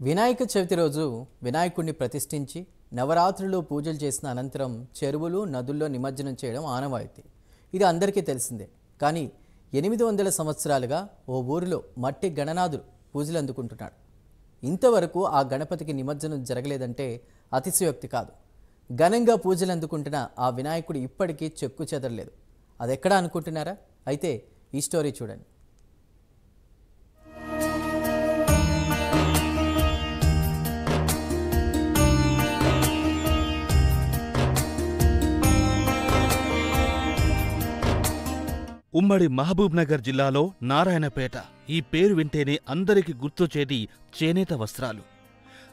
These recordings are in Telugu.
వినాయక చవితి రోజు వినాయకుడిని ప్రతిష్ఠించి నవరాత్రులు పూజలు చేసిన అనంతరం చెరువులు నదుల్లో నిమజ్జనం చేయడం ఆనవాయితీ. ఇది అందరికీ తెలిసిందే. కానీ 800 సంవత్సరాలుగా ఓ ఊరిలో మట్టి గణనాథుడు పూజలు అందుకుంటున్నాడు. ఇంతవరకు ఆ గణపతికి నిమజ్జనం జరగలేదంటే అతిశయోక్తి కాదు. ఘనంగా పూజలు అందుకుంటున్న ఆ వినాయకుడు ఇప్పటికీ చెక్కు చెదరలేదు. అదెక్కడా అనుకుంటున్నారా? అయితే ఈ స్టోరీ చూడండి. ఉమ్మడి మహబూబ్ నగర్ జిల్లాలో నారాయణపేట. ఈ పేరు వింటేనే అందరికి గుర్తొచ్చేది చేనేత వస్త్రాలు.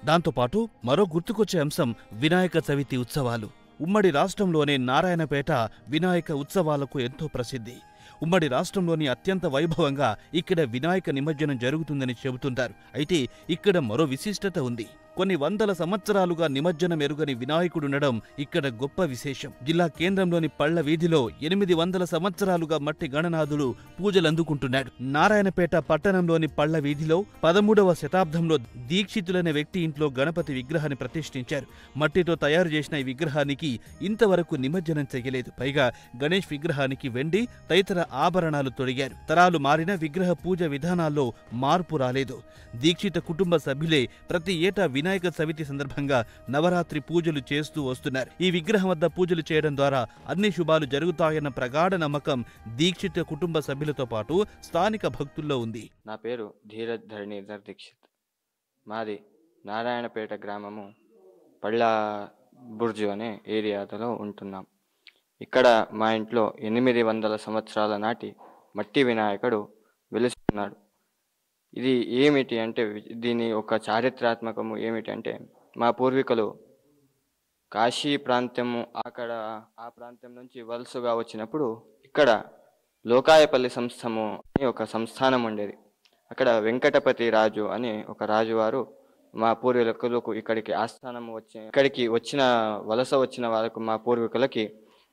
దాంతోపాటు మరో గుర్తుకొచ్చే అంశం వినాయక చవితి ఉత్సవాలు. ఉమ్మడి రాష్ట్రంలోనే నారాయణపేట వినాయక ఉత్సవాలకు ఎంతో ప్రసిద్ధి. ఉమ్మడి రాష్ట్రంలోని అత్యంత వైభవంగా ఇక్కడ వినాయక నిమజ్జనం జరుగుతుందని చెబుతుంటారు. అయితే ఇక్కడ మరో విశిష్టత ఉంది. కొన్ని వందల సంవత్సరాలుగా నిమజ్జనం ఎరుగని వినాయకుడుండడం ఇక్కడ గొప్ప విశేషం. జిల్లా కేంద్రంలోని పళ్ల వీధిలో 800 సంవత్సరాలుగా మట్టి గణనాథుడు పూజలందుకుంటున్నాడు. నారాయణపేట పట్టణంలోని పళ్ల వీధిలో 13వ శతాబ్దంలో దీక్షితులనే వ్యక్తి ఇంట్లో గణపతి విగ్రహాన్ని ప్రతిష్ఠించారు. మట్టితో తయారు చేసిన ఈ విగ్రహానికి ఇంతవరకు నిమజ్జనం చేయలేదు. పైగా గణేష్ విగ్రహానికి వెండి తదితర ఆభరణాలు తొడిగారు. తరాలు మారిన విగ్రహ పూజ విధానాల్లో మార్పు రాలేదు. దీక్షిత కుటుంబ సభ్యులే ప్రతి ఏటా వినాయక చవితి సందర్భంగా నవరాత్రి పూజలు చేస్తూ వస్తున్నారు. ఈ విగ్రహం వద్ద పూజలు చేయడం ద్వారా అన్ని శుభాలు జరుగుతాయన్న ప్రగాఢ నమ్మకం దీక్షిత కుటుంబ సభ్యులతో పాటు స్థానిక భక్తుల్లో ఉంది. నా పేరు ధీరజ్ ధరణీధర్ దీక్షిత్. మాది నారాయణపేట గ్రామము పళ్ళ బుర్జు అనే ఏరియాలో ఉంటున్నాం. ఇక్కడ మా ఇంట్లో 800 సంవత్సరాల నాటి మట్టి వినాయకుడు వెలుస్తున్నాడు. ఇది ఏమిటి అంటే, దీని ఒక చారిత్రాత్మకము ఏమిటి అంటే, మా పూర్వీకులు కాశీ ప్రాంతము ఆ ప్రాంతం నుంచి వలసగా వచ్చినప్పుడు ఇక్కడ లోకాయపల్లి సంస్థము అని ఒక సంస్థానం ఉండేది. అక్కడ వెంకటపతి రాజు అని ఒక రాజువారు మా పూర్వీకులకు ఇక్కడికి వచ్చిన వలస వచ్చిన వాళ్ళకు మా పూర్వీకులకి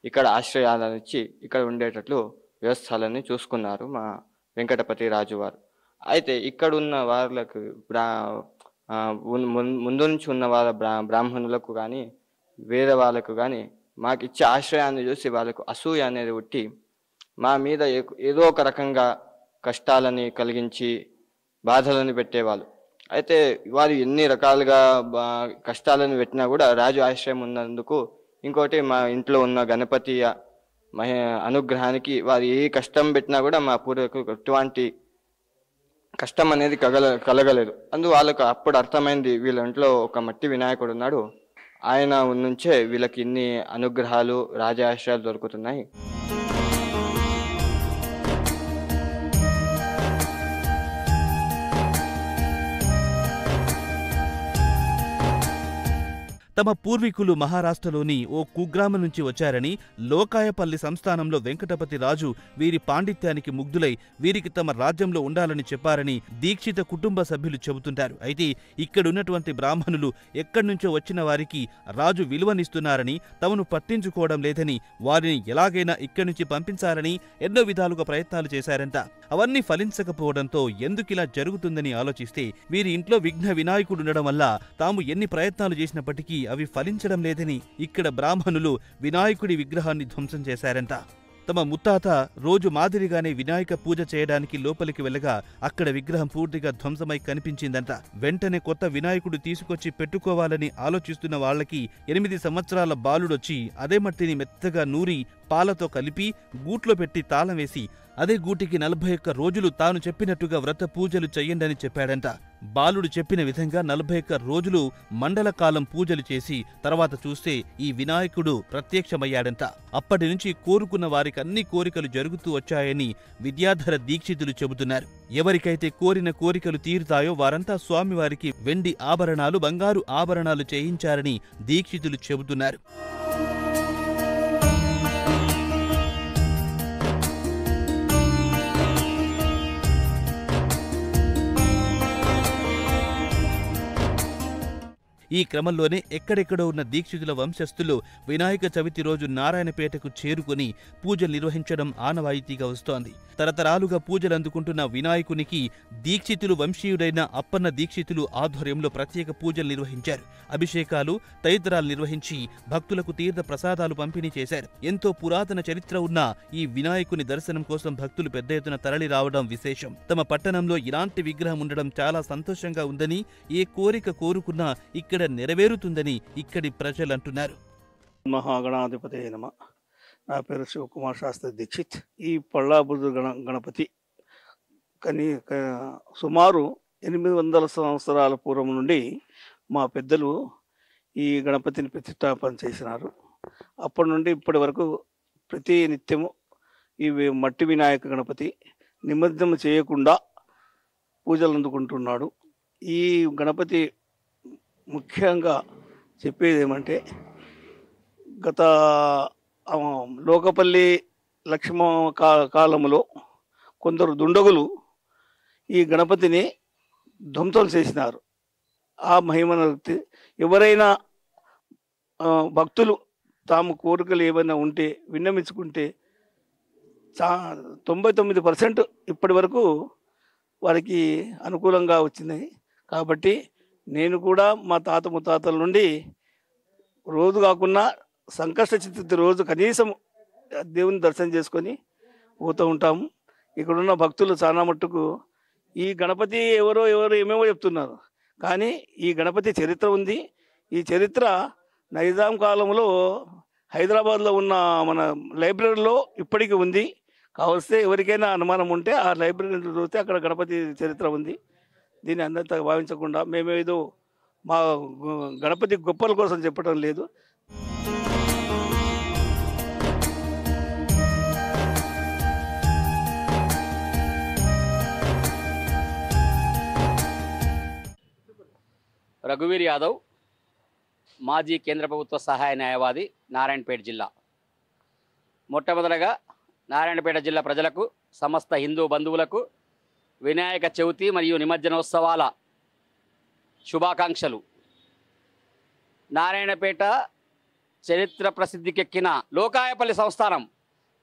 ఇక్కడ ఆశ్రయాలను ఇచ్చి ఇక్కడ ఉండేటట్లు వ్యవస్థలని చూసుకున్నారు మా వెంకటపతి రాజువారు. అయితే ఇక్కడ ఉన్న వాళ్ళకు ముందు నుంచి ఉన్న వాళ్ళ బ్రాహ్మణులకు కానీ వేరే వాళ్ళకు కానీ మాకు ఇచ్చే ఆశ్రయాన్ని చూసి వాళ్ళకు అసూయ అనేది ఉట్టి మా మీద ఏదో ఒక రకంగా కష్టాలని కలిగించి బాధలను పెట్టేవాళ్ళు. అయితే వారు ఎన్ని రకాలుగా కష్టాలను పెట్టినా కూడా రాజు ఆశ్రయం ఉన్నందుకు, ఇంకోటి మా ఇంట్లో ఉన్న గణపతి అనుగ్రహానికి వారు ఏ కష్టం పెట్టినా కూడా మా పూర్వీకులకు ఎటువంటి కష్టం అనేది కలగలేదు. వాళ్ళకు అప్పుడు అర్థమైంది, వీళ్ళ ఇంట్లో ఒక మట్టి వినాయకుడు ఉన్నాడు, ఆయన నుంచే వీళ్ళకి ఇన్ని అనుగ్రహాలు రాజాశ్రయాలు దొరుకుతున్నాయి. తమ పూర్వీకులు మహారాష్ట్రలోని ఓ కుగ్రామం నుంచి వచ్చారని, లోకాయపల్లి సంస్థానంలో వెంకటపతి రాజు వీరి పాండిత్యానికి ముగ్ధులై వీరికి తమ రాజ్యంలో ఉండాలని చెప్పారని దీక్షిత కుటుంబ సభ్యులు చెబుతుంటారు. అయితే ఇక్కడున్నటువంటి బ్రాహ్మణులు ఎక్కడ్నుంచో వచ్చిన వారికి రాజు విలువనిస్తున్నారని, తమను పట్టించుకోవడం లేదని, వారిని ఎలాగైనా ఇక్కడి నుంచి పంపించాలని ఎన్నో విధాలుగా ప్రయత్నాలు చేశారంట. అవన్నీ ఫలించకపోవడంతో ఎందుకిలా జరుగుతుందని ఆలోచిస్తే, వీరి ఇంట్లో విఘ్న వినాయకుడుండడం వల్ల తాము ఎన్ని ప్రయత్నాలు చేసినప్పటికీ అవి ఫలించడం లేదని ఇక్కడ బ్రాహ్మణులు వినాయకుడి విగ్రహాన్ని ధ్వంసం చేశారంట. తమ ముత్తాత రోజు మాదిరిగానే వినాయక పూజ చేయడానికి లోపలికి వెళ్ళగా అక్కడ విగ్రహం పూర్తిగా ధ్వంసమై కనిపించిందంట. వెంటనే కొత్త వినాయకుడు తీసుకొచ్చి పెట్టుకోవాలని ఆలోచిస్తున్న వాళ్లకి 8 సంవత్సరాల బాలుడొచ్చి అదే మట్టిని మెత్తగా నూరి పాలతో కలిపి గూట్లో పెట్టి తాళం వేసి అదే గూటికి 41 రోజులు తాను చెప్పినట్టుగా వ్రత పూజలు చెయ్యండని చెప్పాడంట. బాలుడు చెప్పిన విధంగా 41 రోజులు మండలకాలం పూజలు చేసి తర్వాత చూస్తే ఈ వినాయకుడు ప్రత్యక్షమయ్యాడంట. అప్పటి నుంచి కోరుకున్న వారికి అన్ని కోరికలు జరుగుతూ వచ్చాయని విద్యాధర దీక్షితులు చెబుతున్నారు. ఎవరికైతే కోరిన కోరికలు తీరుతాయో వారంతా స్వామివారికి వెండి ఆభరణాలు, బంగారు ఆభరణాలు చేయించారని దీక్షితులు చెబుతున్నారు. ఈ క్రమంలోనే ఎక్కడెక్కడో ఉన్న దీక్షితుల వంశస్థులు వినాయక చవితి రోజు నారాయణపేటకు చేరుకుని పూజలు నిర్వహించడం ఆనవాయితీగా వస్తోంది. తరతరాలుగా పూజలు అందుకుంటున్న వినాయకునికి దీక్షితులు వంశీయుడైన అప్పన్న దీక్షితులు ఆధ్వర్యంలో ప్రత్యేక పూజలు నిర్వహించారు. అభిషేకాలు తదితరాలు నిర్వహించి భక్తులకు తీర్థ ప్రసాదాలు పంపిణీ చేశారు. ఎంతో పురాతన చరిత్ర ఉన్న ఈ వినాయకుని దర్శనం కోసం భక్తులు పెద్ద ఎత్తున తరలి రావడం విశేషం. తమ పట్టణంలో ఇలాంటి విగ్రహం ఉండడం చాలా సంతోషంగా ఉందని, ఏ కోరిక కోరుకున్నా ఇక్కడ నెరవేరుతుందని ఇక్కడి ప్రజలు అంటున్నారు. మహాగణాధిపతి నమః. నా పేరు శివకుమార్ శాస్త్రి దీక్షిత్. ఈ పళ్ళాబుర్జు గణపతి సుమారు 800 సంవత్సరాల పూర్వం నుండి మా పెద్దలు ఈ గణపతిని ప్రతిష్టాపన చేసినారు. అప్పటి నుండి ఇప్పటి వరకు ప్రతి నిత్యము ఈ మట్టి వినాయక గణపతి నిమజ్జనం చేయకుండా పూజలు అందుకుంటున్నాడు. ఈ గణపతి ముఖ్యంగా చెప్పేది ఏమంటే, గత లోకపల్లి లక్ష్మ కాలంలో కొందరు దుండగులు ఈ గణపతిని ధ్వంసం చేసినారు. ఆ మహిమను ఎవరైనా భక్తులు తాము కోరికలు ఏమైనా ఉంటే విన్నమించుకుంటే 99% ఇప్పటి వరకు వారికి అనుకూలంగా వచ్చింది. కాబట్టి నేను కూడా మా తాత ముత్తాతల నుండి రోజు కాకుండా సంకష్ట చతుర్థి రోజు కనీసం దేవుని దర్శనం చేసుకొని పోతూ ఉంటాము. ఇక్కడున్న భక్తులు చాలా మట్టుకు ఈ గణపతి ఎవరు ఏమేమో చెప్తున్నారు, కానీ ఈ గణపతి చరిత్ర ఉంది. ఈ చరిత్ర నైజాం కాలంలో హైదరాబాద్లో ఉన్న మన లైబ్రరీలో ఇప్పటికీ ఉంది. కావలిస్తే ఎవరికైనా అనుమానం ఉంటే ఆ లైబ్రరీలో చూస్తే అక్కడ గణపతి చరిత్ర ఉంది. దీన్ని అందంతా భావించకుండా మేమేదో మా గణపతి గొప్పల కోసం చెప్పడం లేదు. రఘువీర్ యాదవ్, మాజీ కేంద్ర ప్రభుత్వ సహాయ న్యాయవాది, నారాయణపేట జిల్లా. మొట్టమొదటగా నారాయణపేట జిల్లా ప్రజలకు, సమస్త హిందూ బంధువులకు వినాయక చవితి మరియు నిమజ్జనోత్సవాల శుభాకాంక్షలు. నారాయణపేట చరిత్ర ప్రసిద్ధికెక్కిన లోకాయపల్లి సంస్థానం.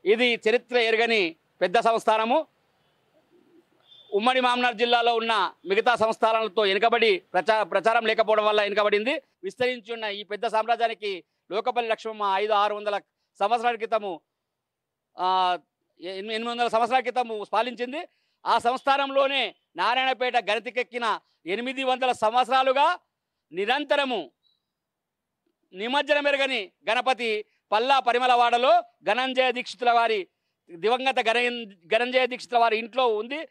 ఇది చరిత్ర ఎరగని పెద్ద సంస్థానము. ఉమ్మడి మామనార్ జిల్లాలో ఉన్న మిగతా సంస్థానాలతో వెనుకబడి ప్రచారం లేకపోవడం వల్ల వెనుకబడింది. విస్తరించి ఉన్న ఈ పెద్ద సామ్రాజ్యానికి లోకపల్లి లక్ష్మమ్మ 500-600 సంవత్సరాల క్రితము 800 సంవత్సరాల క్రితము పాలించింది. ఆ సంస్థానంలోనే నారాయణపేట గణతికెక్కిన 800 సంవత్సరాలుగా నిరంతరము నిమజ్జనం మెరుగని గణపతి పల్లా పరిమళవాడలో ధనంజయ దీక్షితుల వారి దివంగత ధనంజయ దీక్షితుల వారి ఇంట్లో ఉంది.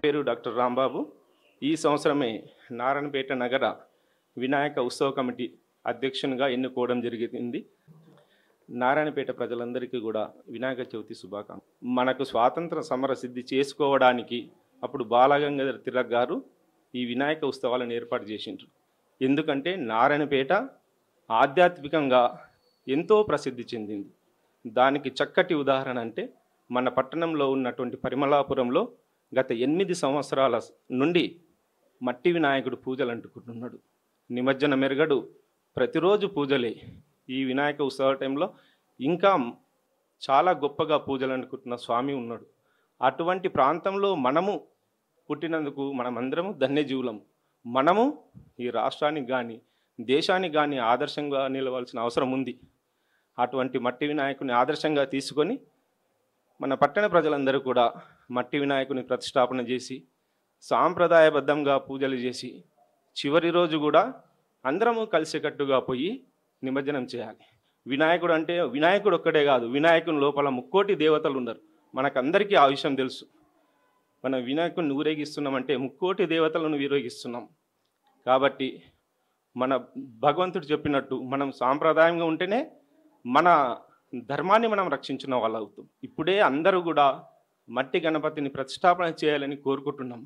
పేరు డాక్టర్ రాంబాబు. ఈ సంవత్సరమే నారాయణపేట నగర వినాయక ఉత్సవ కమిటీ అధ్యక్షునిగా ఎన్నుకోవడం జరిగింది. నారాయణపేట ప్రజలందరికీ కూడా వినాయక చవితి శుభాకాంక్షలు. మనకు స్వాతంత్ర సమర సిద్ధి చేసుకోవడానికి అప్పుడు బాలగంగాధర తిలక్ గారు ఈ వినాయక ఉత్సవాలను ఏర్పాటు చేసిండ్రు. ఎందుకంటే నారాయణపేట ఆధ్యాత్మికంగా ఎంతో ప్రసిద్ధి చెందింది. దానికి చక్కటి ఉదాహరణ అంటే మన పట్టణంలో ఉన్నటువంటి పరిమళాపురంలో గత 8 సంవత్సరాల నుండి మట్టి వినాయకుడు పూజలు అంటుకుంటున్నాడు. నిమజ్జన మెరుగడు, ప్రతిరోజు పూజలే. ఈ వినాయక ఉత్సవ టైంలో ఇంకా చాలా గొప్పగా పూజలు అనుకుంటున్న స్వామి ఉన్నాడు. అటువంటి ప్రాంతంలో మనము పుట్టినందుకు మనమందరము ధన్యజీవులము. మనము ఈ రాష్ట్రానికి కానీ దేశానికి కానీ ఆదర్శంగా నిలవాల్సిన అవసరం ఉంది. అటువంటి మట్టి వినాయకుని ఆదర్శంగా తీసుకొని మన పట్టణ ప్రజలందరూ కూడా మట్టి వినాయకుని ప్రతిష్టాపన చేసి సాంప్రదాయబద్ధంగా పూజలు చేసి చివరి రోజు కూడా అందరము కలిసికట్టుగా పోయి నిమజ్జనం చేయాలి. వినాయకుడు అంటే వినాయకుడు ఒక్కడే కాదు, వినాయకుని లోపల 3 కోటి దేవతలు ఉన్నారు. మనకందరికీ ఆ విషయం తెలుసు. మనం వినాయకుడిని ఊరేగిస్తున్నామంటే 3 కోటి దేవతలను ఊరేగిస్తున్నాం. కాబట్టి మన భగవంతుడు చెప్పినట్టు మనం సాంప్రదాయంగా ఉంటేనే మన ధర్మాన్ని మనం రక్షించిన వాళ్ళు అవుతాం. ఇప్పుడే అందరూ కూడా మట్టి గణపతిని ప్రతిష్టాపన చేయాలని కోరుకుంటున్నాం.